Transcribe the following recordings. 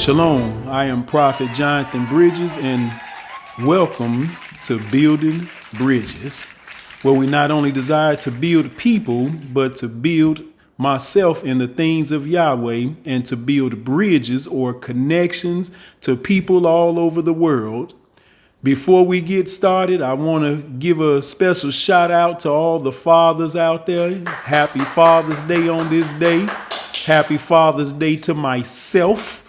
Shalom, I am Prophet Jonathan Bridges, and welcome to Building Bridges, where we not only desire to build people, but to build myself in the things of Yahweh and to build bridges or connections to people all over the world. Before we get started, I want to give a special shout out to all the fathers out there. Happy Father's Day on this day. Happy Father's Day to myself.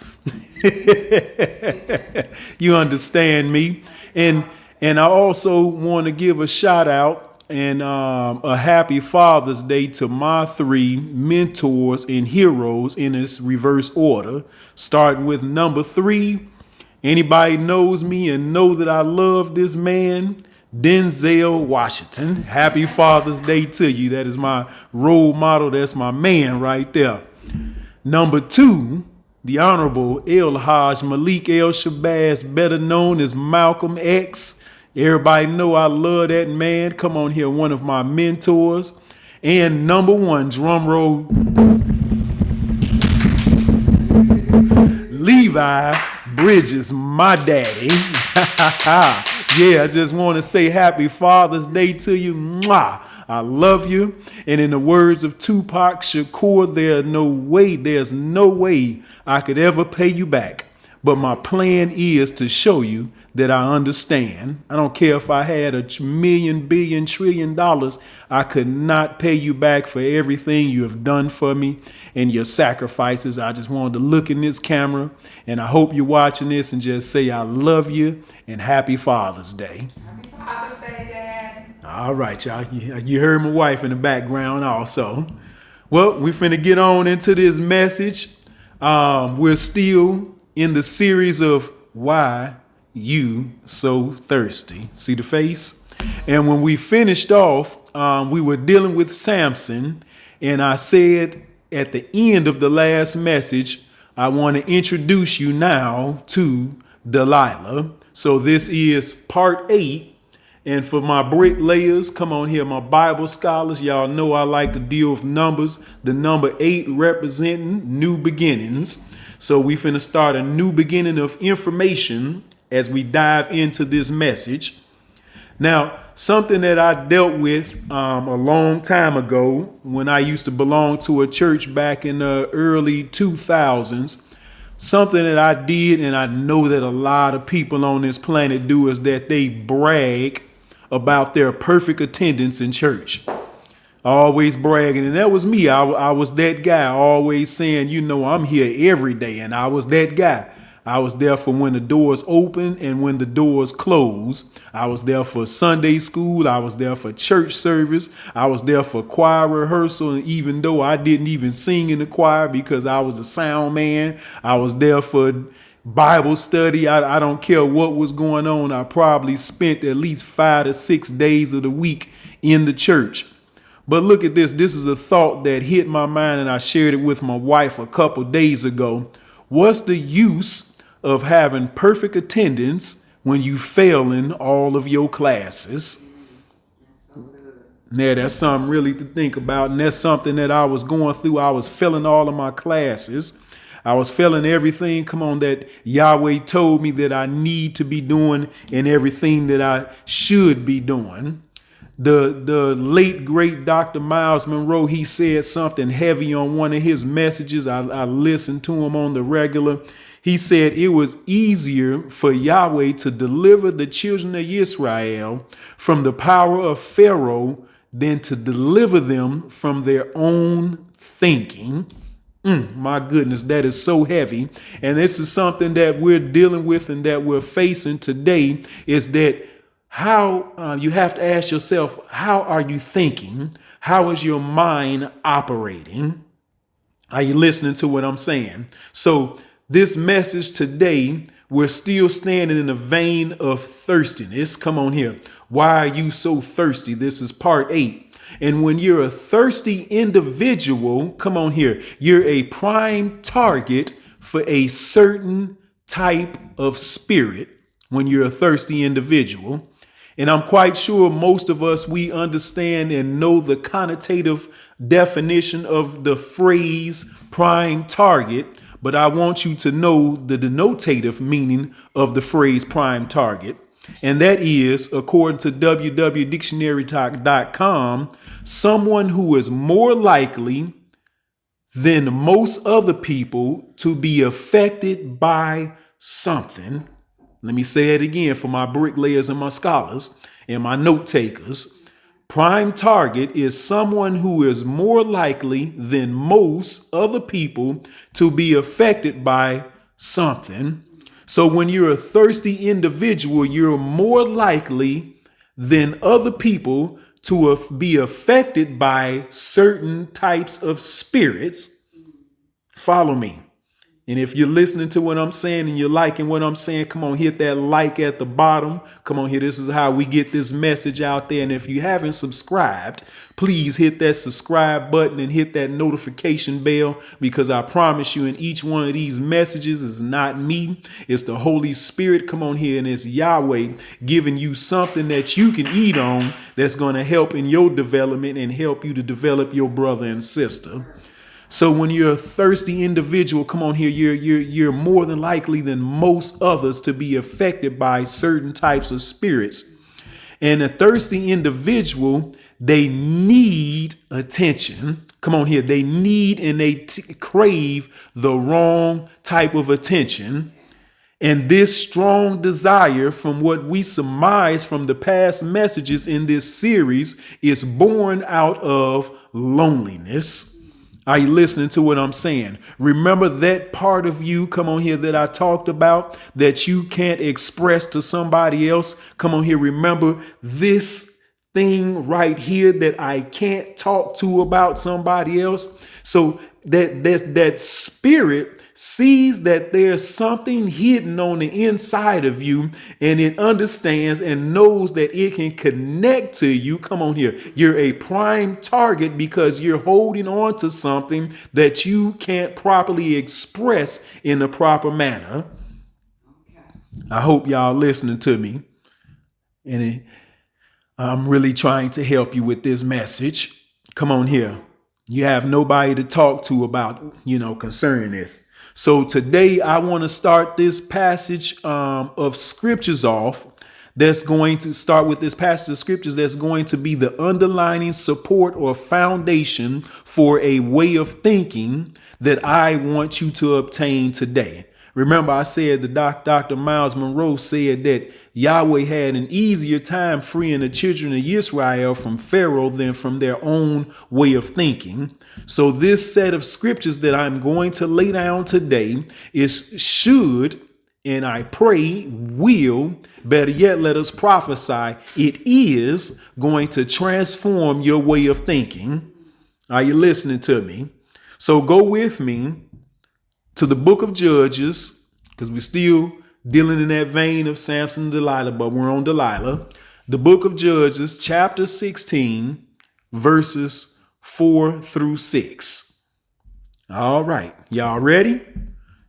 You understand me? And I also want to give a shout out and a happy Father's Day to my three mentors and heroes in this reverse order. Starting with number 3. Anybody knows me and know that I love this man, Denzel Washington. Happy Father's Day to you. That is my role model. That's my man right there. Number 2, the Honorable El Hajj Malik El Shabazz, better known as Malcolm X. Everybody know I love that man. Come on here, one of my mentors. And number 1, drum roll, Levi Bridges, my daddy. Yeah, I just want to say happy Father's Day to you. Mwah. I love you. And in the words of Tupac Shakur, there's no way I could ever pay you back. But my plan is to show you that I understand. I don't care if I had $1 million, billion, trillion dollars. I could not pay you back for everything you have done for me and your sacrifices. I just wanted to look in this camera, and I hope you're watching this and just say I love you and happy Father's Day. Happy Father's Day, Dad. All right, y'all. You heard my wife in the background also. Well, we finna get on into this message. We're still in the series of Why You So Thirsty. See the face? And when we finished off, we were dealing with Samson. And I said at the end of the last message, I want to introduce you now to Delilah. So this is part 8. And for my bricklayers, come on here, my Bible scholars, y'all know I like to deal with numbers. The number 8 representing new beginnings. So we finna start a new beginning of information as we dive into this message. Now, something that I dealt with a long time ago when I used to belong to a church back in the early 2000s, something that I did, and I know that a lot of people on this planet do, is that they brag about their perfect attendance in church. Always bragging. And that was me. I was that guy, always saying, you know, I'm here every day. And I was that guy. I was there for when the doors open and when the doors close. I was there for Sunday school. I was there for church service. I was there for choir rehearsal. And even though I didn't even sing in the choir because I was a sound man, I was there for Bible study. I don't care what was going on. I probably spent at least 5 to 6 days of the week in the church. But look at this. This is a thought that hit my mind, and I shared it with my wife a couple days ago. What's the use of having perfect attendance when you fail in all of your classes? Yeah, that's something really to think about. And that's something that I was going through. I was failing all of my classes. I was failing everything, that Yahweh told me that I need to be doing and everything that I should be doing. The late, great Dr. Miles Monroe, he said something heavy on one of his messages. I listened to him on the regular. He said it was easier for Yahweh to deliver the children of Israel from the power of Pharaoh than to deliver them from their own thinking. My goodness, that is so heavy. And this is something that we're dealing with and that we're facing today, is that how you have to ask yourself, how are you thinking? How is your mind operating? Are you listening to what I'm saying? So this message today, we're still standing in the vein of thirstiness. Come on here. Why are you so thirsty? This is part 8. And when you're a thirsty individual, come on here, you're a prime target for a certain type of spirit when you're a thirsty individual. And I'm quite sure most of us, we understand and know the connotative definition of the phrase prime target. but I want you to know the denotative meaning of the phrase prime target. And that is, according to www.dictionary.com, someone who is more likely than most other people to be affected by something. Let me say it again for my bricklayers and my scholars and my note takers. Prime target is someone who is more likely than most other people to be affected by something. So when you're a thirsty individual, you're more likely than other people to be affected by certain types of spirits. Follow me. And if you're listening to what I'm saying and you're liking what I'm saying, come on, hit that like at the bottom. Come on here. This is how we get this message out there. And if you haven't subscribed, please hit that subscribe button and hit that notification bell, because I promise you, in each one of these messages is not me. It's the Holy Spirit. Come on here. And it's Yahweh giving you something that you can eat on that's going to help in your development and help you to develop your brother and sister. So when you're a thirsty individual, come on here, you're more than likely than most others to be affected by certain types of spirits. And a thirsty individual, they need attention. Come on here, they need and they crave the wrong type of attention. And this strong desire, from what we surmise from the past messages in this series, is born out of loneliness. Are you listening to what I'm saying? Remember that part of you, come on here, that I talked about that you can't express to somebody else. Come on here. Remember this thing right here that I can't talk to about somebody else. So that spirit sees that there's something hidden on the inside of you, and it understands and knows that it can connect to you. Come on here. You're a prime target because you're holding on to something that you can't properly express in the proper manner. I hope y'all listening to me. And I'm really trying to help you with this message. Come on here. You have nobody to talk to about, concerning this. So today I want to start this passage of scriptures off. That's going to start with this passage of scriptures that's going to be the underlining support or foundation for a way of thinking that I want you to obtain today. Remember, I said the Dr. Miles Monroe said that Yahweh had an easier time freeing the children of Israel from Pharaoh than from their own way of thinking. So this set of scriptures that I'm going to lay down today should, and I pray will, better yet, let us prophesy, it is going to transform your way of thinking. Are you listening to me? So go with me to the book of Judges, because we're still dealing in that vein of Samson and Delilah, but we're on Delilah. The book of Judges, chapter 16, verses 4 through 6. All right, y'all ready?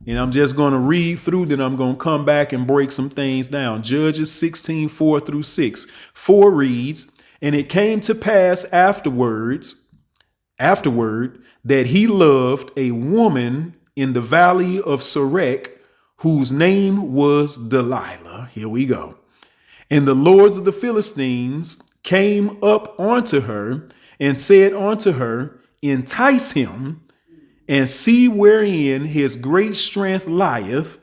And I'm just going to read through, then I'm going to come back and break some things down. Judges 16, 4 through 6. 4 reads, "And it came to pass afterward, that he loved a woman in the valley of Sorek, whose name was Delilah." Here we go. "And the lords of the Philistines came up unto her and said unto her, Entice him, and see wherein his great strength lieth,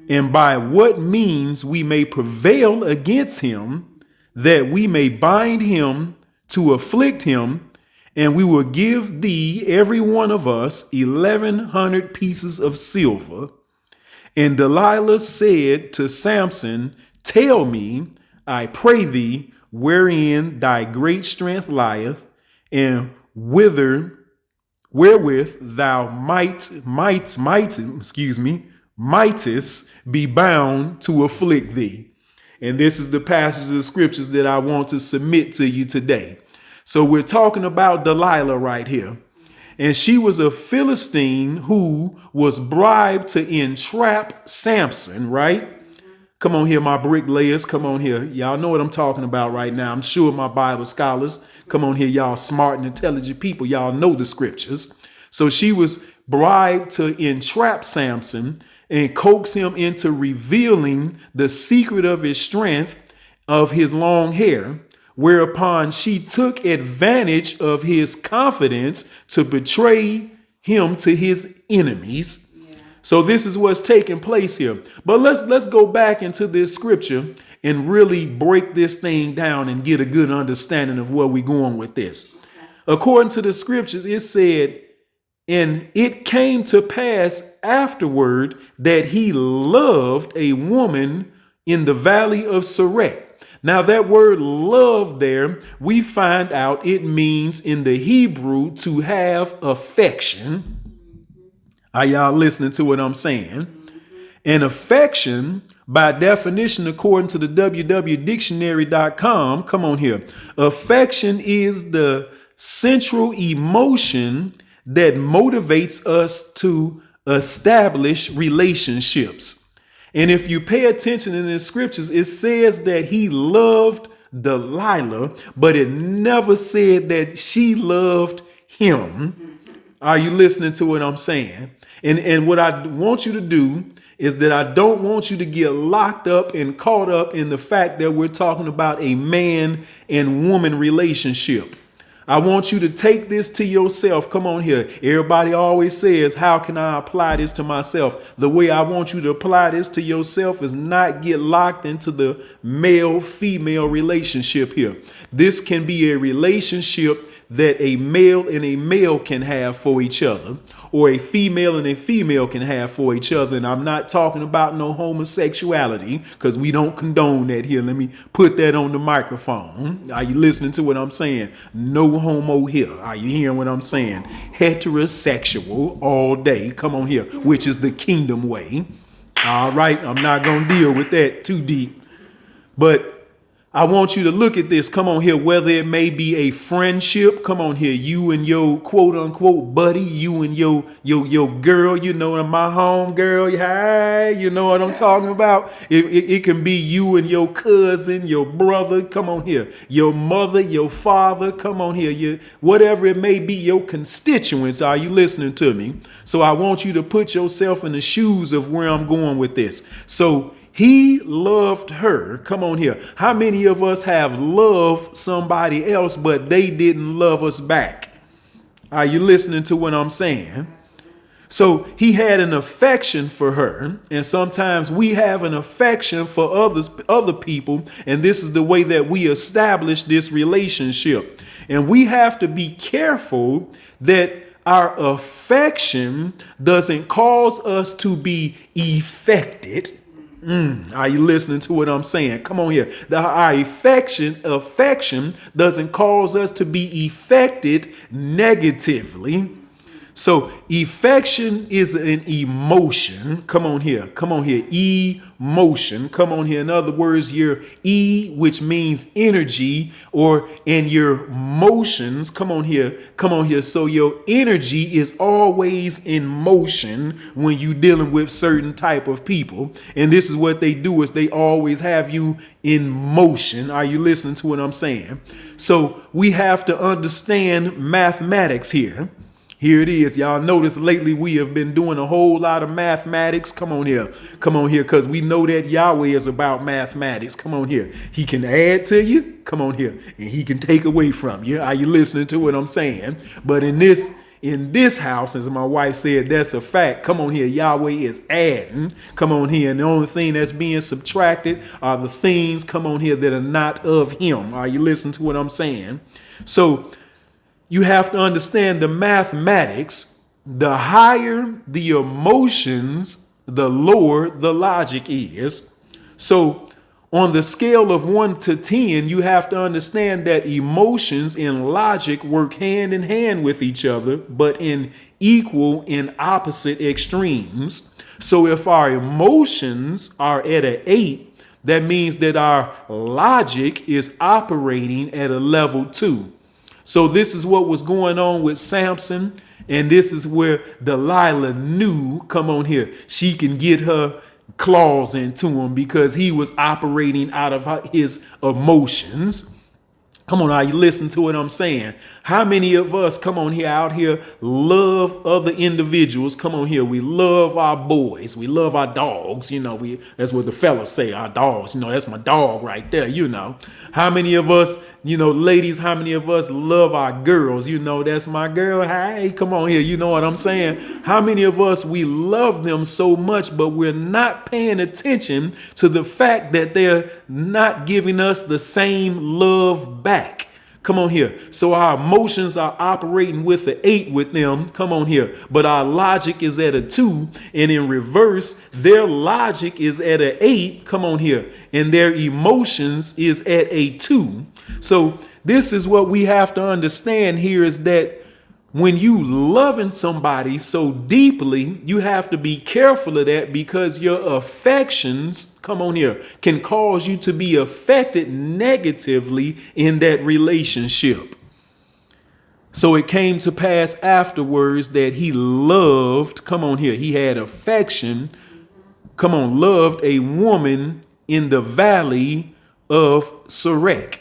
and by what means we may prevail against him, that we may bind him to afflict him, and we will give thee every one of us 1,100 pieces of silver. And Delilah said to Samson, Tell me, I pray thee, wherein thy great strength lieth, and wherewith thou mightest be bound to afflict thee." And this is the passage of scriptures that I want to submit to you today. So we're talking about Delilah right here. And she was a Philistine who was bribed to entrap Samson, right? Come on here, my bricklayers. Come on here. Y'all know what I'm talking about right now. I'm sure my Bible scholars, come on here, y'all smart and intelligent people. Y'all know the scriptures. So she was bribed to entrap Samson and coax him into revealing the secret of his strength of his long hair, whereupon she took advantage of his confidence to betray him to his enemies. So this is what's taking place here. But let's go back into this scripture and really break this thing down and get a good understanding of where we're going with this. According to the scriptures, it said, and it came to pass afterward that he loved a woman in the valley of Sorek. Now that word love there, we find out it means in the Hebrew to have affection. Are y'all listening to what I'm saying? And affection, by definition, according to the www.dictionary.com, come on here. Affection is the central emotion that motivates us to establish relationships. And if you pay attention in the scriptures, it says that he loved Delilah, but it never said that she loved him. Are you listening to what I'm saying? And what I want you to do is that I don't want you to get locked up and caught up in the fact that we're talking about a man and woman relationship. I want you to take this to yourself. Come on here. Everybody always says, how can I apply this to myself? The way I want you to apply this to yourself is not get locked into the male-female relationship here. This can be a relationship that a male and a male can have for each other, or a female and a female can have for each other. And I'm not talking about no homosexuality, because we don't condone that here. Let me put that on the microphone. Are you listening to what I'm saying? No homo here. Are you hearing what I'm saying? Heterosexual all day. Come on here, which is the kingdom way. All right. I'm not going to deal with that too deep, but I want you to look at this. Come on here, whether it may be a friendship. Come on here, you and your quote unquote buddy, you and your girl, you know, my home girl. Hey, you know what I'm talking about? It can be you and your cousin, your brother. Come on here, your mother, your father. Come on here, whatever it may be, your constituents. Are you listening to me? So I want you to put yourself in the shoes of where I'm going with this. So he loved her. Come on here. How many of us have loved somebody else, but they didn't love us back? Are you listening to what I'm saying? So he had an affection for her. And sometimes we have an affection for other people. And this is the way that we establish this relationship. And we have to be careful that our affection doesn't cause us to be affected. Are you listening to what I'm saying? Come on here. Our affection doesn't cause us to be affected negatively. So affection is an emotion. Come on here. Come on here. Emotion. Come on here. In other words, your which means energy, or in your motions. Come on here. Come on here. So your energy is always in motion when you're dealing with certain type of people. And this is what they do, is they always have you in motion. Are you listening to what I'm saying? So we have to understand mathematics here. Here it is. Y'all notice lately we have been doing a whole lot of mathematics. Come on here. Come on here, because we know that Yahweh is about mathematics. Come on here. He can add to you. Come on here. And he can take away from you. Are you listening to what I'm saying? But in this house, as my wife said, that's a fact. Come on here. Yahweh is adding. Come on here. And the only thing that's being subtracted are the things, come on here, that are not of him. Are you listening to what I'm saying? So you have to understand the mathematics. The higher the emotions, the lower the logic is. So on the scale of 1 to 10, you have to understand that emotions and logic work hand in hand with each other, but in equal and opposite extremes. So if our emotions are at an 8, that means that our logic is operating at a level 2. So this is what was going on with Samson. And this is where Delilah knew, come on here, she can get her claws into him, because he was operating out of his emotions. Come on, are you listening to what I'm saying? How many of us, come on here, out here, love other individuals? Come on here. We love our boys. We love our dogs. That's what the fellas say, our dogs. That's my dog right there, How many of us, ladies, how many of us love our girls? That's my girl. Hey, come on here. You know what I'm saying? How many of us, we love them so much, but we're not paying attention to the fact that they're not giving us the same love back? Come on here. So our emotions are operating with the 8 with them. Come on here. But our logic is at a 2. And in reverse, their logic is at an 8. Come on here. And their emotions is at a 2. So this is what we have to understand here, is that when you loving somebody so deeply, you have to be careful of that, because your affections, come on here, can cause you to be affected negatively in that relationship. So it came to pass afterwards that he loved, come on here, he had affection, come on, loved a woman in the valley of Sorek.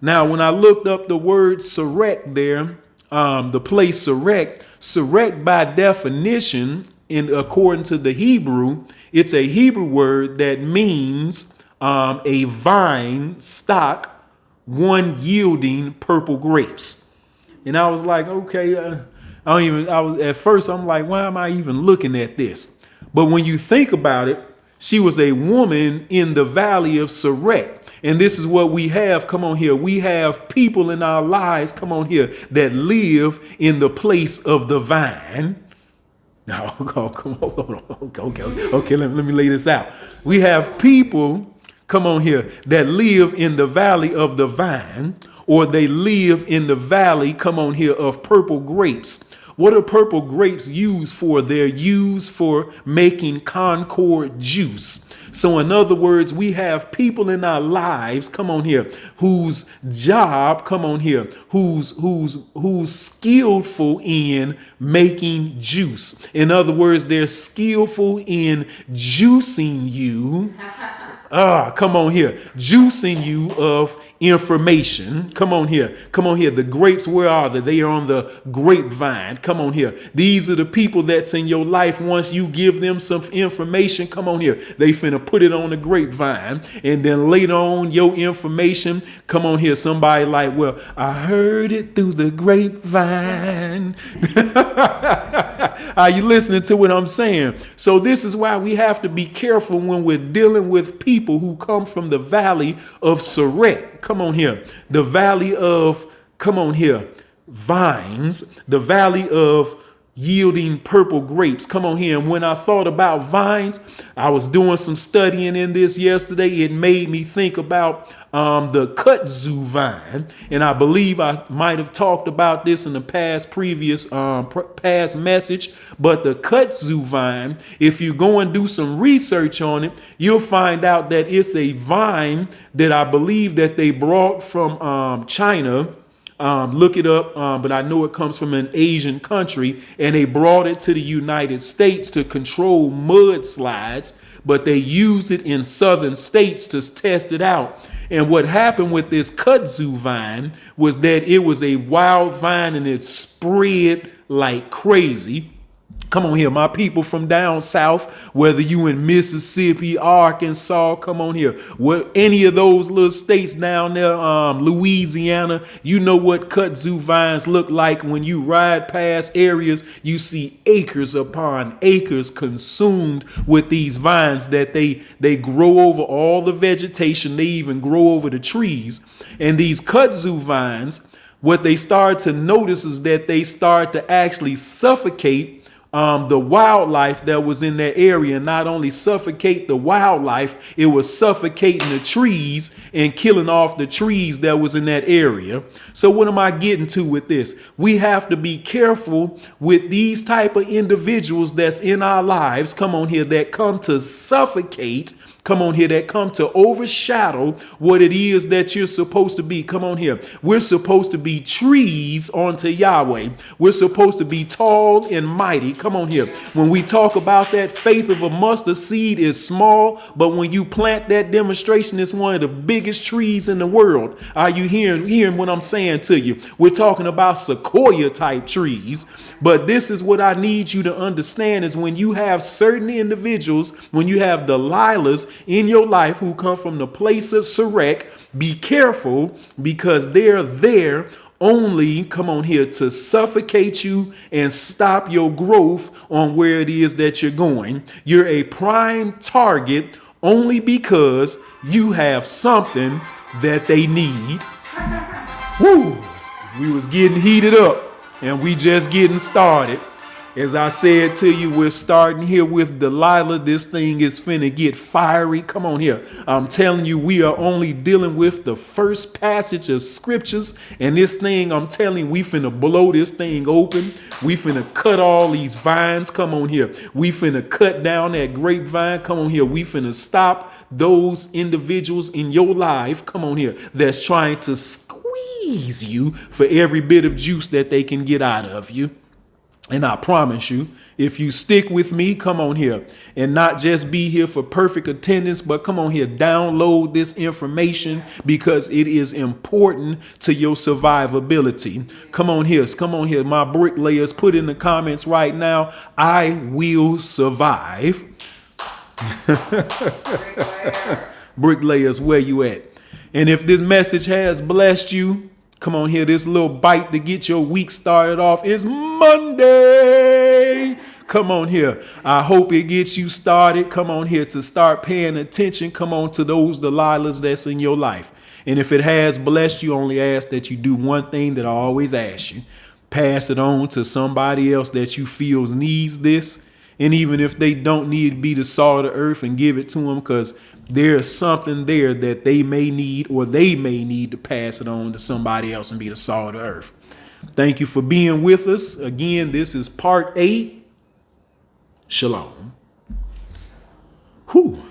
Now, when I looked up the word Sorek there, the place Sorek by definition, according to the Hebrew, it's a Hebrew word that means a vine stock, one yielding purple grapes. And I was like, okay, at first I'm like, why am I even looking at this? But when you think about it, she was a woman in the valley of Sorek. And this is what we have. Come on here. We have people in our lives, come on here, that live in the place of the vine. Now, come on. Okay, let me lay this out. We have people, come on here, that live in the valley of the vine, or they live in the valley, come on here, of purple grapes. What are purple grapes used for? They're used for making Concord juice. So in other words, we have people in our lives, come on here, whose job, come on here, who's skillful in making juice. In other words, they're skillful in juicing you. Come on here, juicing you of information. Come on here. The grapes, where are they? They are on the grapevine. Come on here. These are the people that's in your life. Once you give them some information, come on here, they finna put it on the grapevine. And then later on, your information, come on here, somebody like, well, I heard it through the grapevine. Are you listening to what I'm saying? So this is why we have to be careful when we're dealing with people who come from the valley of Sorek. Come on here. The valley of, come on here, vines, the valley of yielding purple grapes. Come on here. And when I thought about vines, I was doing some studying in this yesterday. It made me think about the kudzu vine. And I believe I might have talked about this in the past message. But the kudzu vine, if you go and do some research on it, you'll find out that it's a vine that I believe that they brought from China. Look it up, but I know it comes from an Asian country, and they brought it to the United States to control mudslides, but they used it in southern states to test it out. And what happened with this kudzu vine was that it was a wild vine, and it spread like crazy. Come on here, my people from down south, whether you in Mississippi, Arkansas, come on here, any of those little states down there, Louisiana, you know what kudzu vines look like. When you ride past areas, you see acres upon acres consumed with these vines that they grow over all the vegetation. They even grow over the trees. And these kudzu vines, what they start to notice is that they start to actually suffocate the wildlife that was in that area. Not only suffocate the wildlife, it was suffocating the trees and killing off the trees that was in that area. So what am I getting to with this? We have to be careful with these type of individuals that's in our lives, come on here, that come to suffocate, come on here, that come to overshadow what it is that you're supposed to be. Come on here. We're supposed to be trees unto Yahweh. We're supposed to be tall and mighty. Come on here. When we talk about that, faith of a mustard seed is small, but when you plant that demonstration, it's one of the biggest trees in the world. Are you hearing what I'm saying to you? We're talking about sequoia type trees. But this is what I need you to understand is when you have certain individuals, when you have Delilahs in your life who come from the place of Sarek, be careful because they're there only, come on here, to suffocate you and stop your growth on where it is that you're going. You're a prime target only because you have something that they need. Woo! We was getting heated up. And we just getting started. As I said to you, we're starting here with Delilah. This thing is finna get fiery. Come on here. I'm telling you, we are only dealing with the first passage of scriptures. And this thing, I'm telling you, we finna blow this thing open. We finna cut all these vines. Come on here. We finna cut down that grapevine. Come on here. We finna stop those individuals in your life. Come on here. That's trying to squeeze you for every bit of juice that they can get out of you. And I promise you, if you stick with me, come on here and not just be here for perfect attendance, but come on here, download this information because it is important to your survivability. Come on here. My bricklayers, put in the comments right now, I will survive. Bricklayers, where you at? And if this message has blessed you, come on here, this little bite to get your week started off is Monday. Come on here. I hope it gets you started. Come on here to start paying attention. Come on to those Delilahs that's in your life. And if it has blessed you, only ask that you do one thing that I always ask you. Pass it on to somebody else that you feel needs this. And even if they don't need to be the salt of the earth, and give it to them because there's something there that they may need, or they may need to pass it on to somebody else and be the salt of the earth. Thank you for being with us. Again, this is part 8. Shalom. Whew.